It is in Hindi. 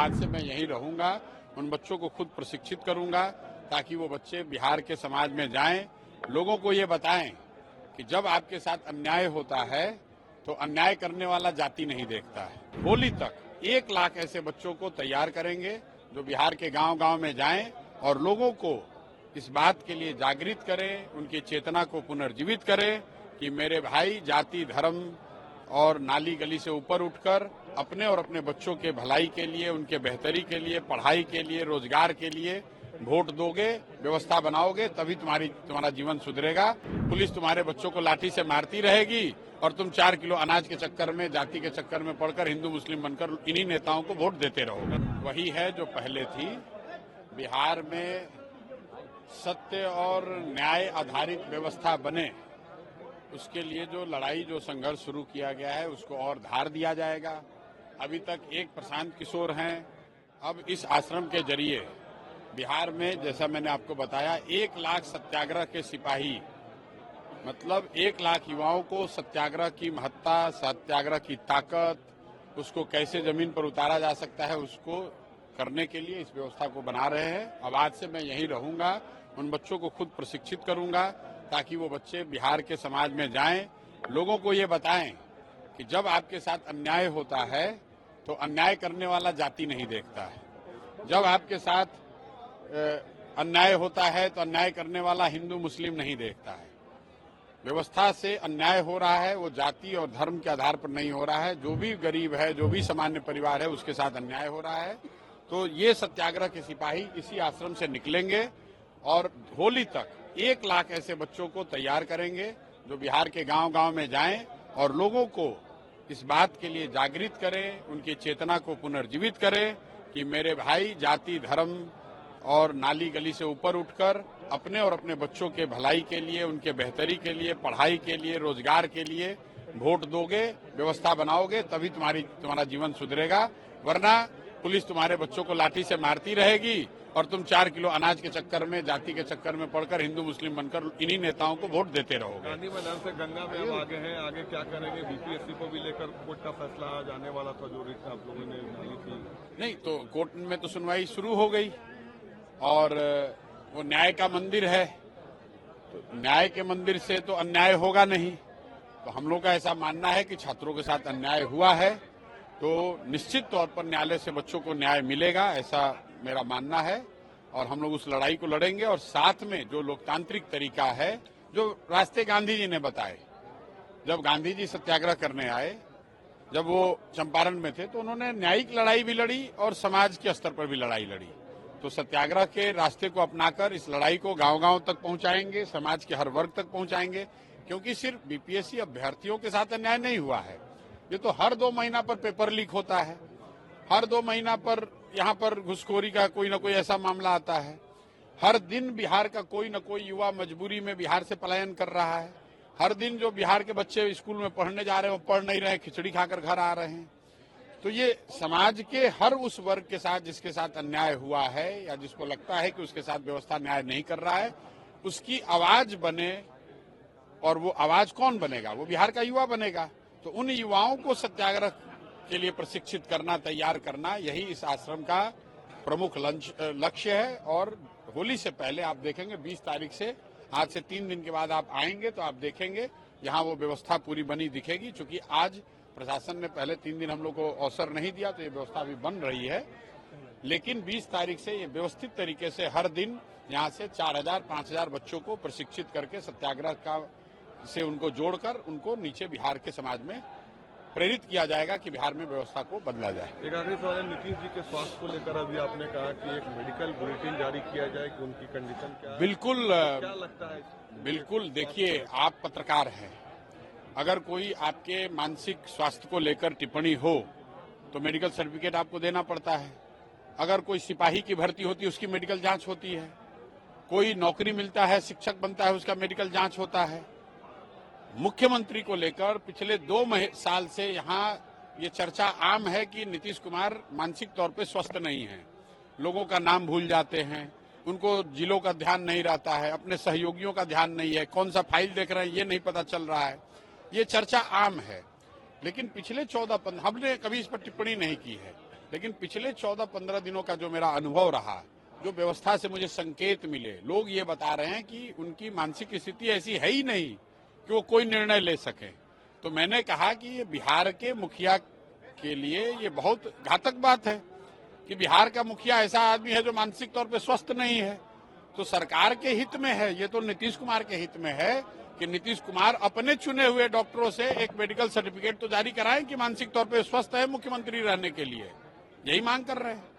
आज से मैं यहीं रहूंगा, उन बच्चों को खुद प्रशिक्षित करूंगा ताकि वो बच्चे बिहार के समाज में जाएं, लोगों को ये बताएं कि जब आपके साथ अन्याय होता है तो अन्याय करने वाला जाति नहीं देखता है। होली तक 1 लाख ऐसे बच्चों को तैयार करेंगे जो बिहार के गांव-गांव में जाएं और लोगों को इस बात के लिए जागृत करें, उनकी चेतना को पुनर्जीवित करें कि मेरे भाई जाति, धर्म और नाली गली से ऊपर उठकर अपने और अपने बच्चों के भलाई के लिए, उनके बेहतरी के लिए, पढ़ाई के लिए, रोजगार के लिए वोट दोगे, व्यवस्था बनाओगे, तभी तुम्हारा जीवन सुधरेगा। पुलिस तुम्हारे बच्चों को लाठी से मारती रहेगी और तुम 4 किलो अनाज के चक्कर में, जाति के चक्कर में पड़कर हिंदू मुस्लिम बनकर इन्हीं नेताओं को वोट देते रहोगे। वही है जो पहले थी। बिहार में सत्य और न्याय आधारित व्यवस्था बने, उसके लिए जो लड़ाई, जो संघर्ष शुरू किया गया है, उसको और धार दिया जाएगा। अभी तक एक प्रशांत किशोर हैं, अब इस आश्रम के जरिए बिहार में, जैसा मैंने आपको बताया, 1 लाख सत्याग्रह के सिपाही, मतलब 1 लाख युवाओं को सत्याग्रह की महत्ता, सत्याग्रह की ताकत, उसको कैसे जमीन पर उतारा जा सकता है, उसको करने के लिए इस व्यवस्था को बना रहे हैं। अब आज से मैं यहीं रहूंगा, उन बच्चों को खुद प्रशिक्षित करूंगा ताकि वो बच्चे बिहार के समाज में जाएं, लोगों को ये बताएं कि जब आपके साथ अन्याय होता है तो अन्याय करने वाला जाति नहीं देखता है। जब आपके साथ अन्याय होता है तो अन्याय करने वाला हिंदू मुस्लिम नहीं देखता है। व्यवस्था से अन्याय हो रहा है, वो जाति और धर्म के आधार पर नहीं हो रहा है। जो भी गरीब है, जो भी सामान्य परिवार है, उसके साथ अन्याय हो रहा है। तो ये सत्याग्रह के सिपाही इसी आश्रम से निकलेंगे और होली तक 1 लाख ऐसे बच्चों को तैयार करेंगे जो बिहार के गांव-गांव में जाएं और लोगों को इस बात के लिए जागृत करें, उनकी चेतना को पुनर्जीवित करें कि मेरे भाई जाति, धर्म और नाली गली से ऊपर उठकर अपने और अपने बच्चों के भलाई के लिए, उनके बेहतरी के लिए, पढ़ाई के लिए, रोजगार के लिए वोट दोगे, व्यवस्था बनाओगे, तभी तुम्हारा जीवन सुधरेगा। वरना पुलिस तुम्हारे बच्चों को लाठी से मारती रहेगी और तुम 4 किलो अनाज के चक्कर में, जाति के चक्कर में पड़कर हिंदू मुस्लिम बनकर इन्हीं नेताओं को वोट देते रहोगे। गांधी मैदान से गंगा में अब आगे हैं, आगे क्या करेंगे? बीपीएससी को भी लेकर कोर्ट का फैसला आज आने वाला था, जो रिट आप लोगों ने डाली थी। नहीं तो कोर्ट में तो सुनवाई शुरू हो गई और वो न्याय का मंदिर है, तो न्याय के मंदिर से तो अन्याय होगा नहीं। तो हम लोग का ऐसा मानना है कि छात्रों के साथ अन्याय हुआ है तो निश्चित तौर पर न्यायालय से बच्चों को न्याय मिलेगा, ऐसा मेरा मानना है। और हम लोग उस लड़ाई को लड़ेंगे और साथ में जो लोकतांत्रिक तरीका है, जो रास्ते गांधी जी ने बताए, जब गांधी जी सत्याग्रह करने आए, जब वो चंपारण में थे, तो उन्होंने न्यायिक लड़ाई भी लड़ी और समाज के स्तर पर भी लड़ाई लड़ी। तो सत्याग्रह के रास्ते को अपनाकर इस लड़ाई को गांव-गांव तक पहुंचाएंगे, समाज के हर वर्ग तक पहुंचाएंगे। क्योंकि सिर्फ बीपीएससी अभ्यर्थियों के साथ अन्याय नहीं हुआ है, ये तो हर 2 महीना पर पेपर लीक होता है, हर 2 महीना पर यहाँ पर घुसखोरी का कोई न कोई ऐसा मामला आता है, हर दिन बिहार का कोई न कोई युवा मजबूरी में बिहार से पलायन कर रहा है, हर दिन जो बिहार के बच्चे स्कूल में पढ़ने जा रहे हैं वो पढ़ नहीं रहे, खिचड़ी खाकर घर आ रहे हैं। तो ये समाज के हर उस वर्ग के साथ जिसके साथ अन्याय हुआ है या जिसको लगता है कि उसके साथ व्यवस्था न्याय नहीं कर रहा है, उसकी आवाज बने। और वो आवाज कौन बनेगा? वो बिहार का युवा बनेगा। तो उन युवाओं को सत्याग्रह के लिए प्रशिक्षित करना, तैयार करना, यही इस आश्रम का प्रमुख लक्ष्य है। और होली से पहले आप देखेंगे 20 तारीख से, आज से 3 दिन के बाद आप आएंगे तो आप देखेंगे यहाँ वो व्यवस्था पूरी बनी दिखेगी। चूंकि आज प्रशासन ने पहले 3 दिन हम लोग को अवसर नहीं दिया तो ये व्यवस्था अभी बन रही है, लेकिन 20 तारीख से ये व्यवस्थित तरीके से हर दिन यहाँ से 4000-5000 बच्चों को प्रशिक्षित करके सत्याग्रह का से उनको जोड़कर उनको नीचे बिहार के समाज में प्रेरित किया जाएगा कि बिहार में व्यवस्था को बदला जाए। एक आखिरी सवाल, नीतीश जी के स्वास्थ्य को लेकर अभी आपने कहा कि एक मेडिकल बुलेटिन जारी किया जाए कि उनकी कंडीशन क्या है? बिल्कुल, क्या लगता है? बिल्कुल, देखिए आप पत्रकार हैं, अगर कोई आपके मानसिक स्वास्थ्य को लेकर टिप्पणी हो तो मेडिकल सर्टिफिकेट आपको देना पड़ता है। अगर कोई सिपाही की भर्ती होती है उसकी मेडिकल जांच होती है, कोई नौकरी मिलता है, शिक्षक बनता है, उसका मेडिकल जांच होता है। मुख्यमंत्री को लेकर पिछले 2 साल से यहाँ ये चर्चा आम है कि नीतीश कुमार मानसिक तौर पे स्वस्थ नहीं है, लोगों का नाम भूल जाते हैं, उनको जिलों का ध्यान नहीं रहता है, अपने सहयोगियों का ध्यान नहीं है, कौन सा फाइल देख रहे हैं ये नहीं पता चल रहा है, ये चर्चा आम है। लेकिन पिछले 14-15 हमने कभी इस पर टिप्पणी नहीं की है। लेकिन पिछले 14-15 दिनों का जो मेरा अनुभव रहा, जो व्यवस्था से मुझे संकेत मिले, लोग ये बता रहे हैं कि उनकी मानसिक स्थिति ऐसी है ही नहीं कि वो कोई निर्णय ले सके। तो मैंने कहा कि ये बिहार के मुखिया के लिए ये बहुत घातक बात है कि बिहार का मुखिया ऐसा आदमी है जो मानसिक तौर पे स्वस्थ नहीं है। तो सरकार के हित में है, ये तो नीतीश कुमार के हित में है कि नीतीश कुमार अपने चुने हुए डॉक्टरों से एक मेडिकल सर्टिफिकेट तो जारी कराएं कि मानसिक तौर पे स्वस्थ है मुख्यमंत्री रहने के लिए। यही मांग कर रहे हैं।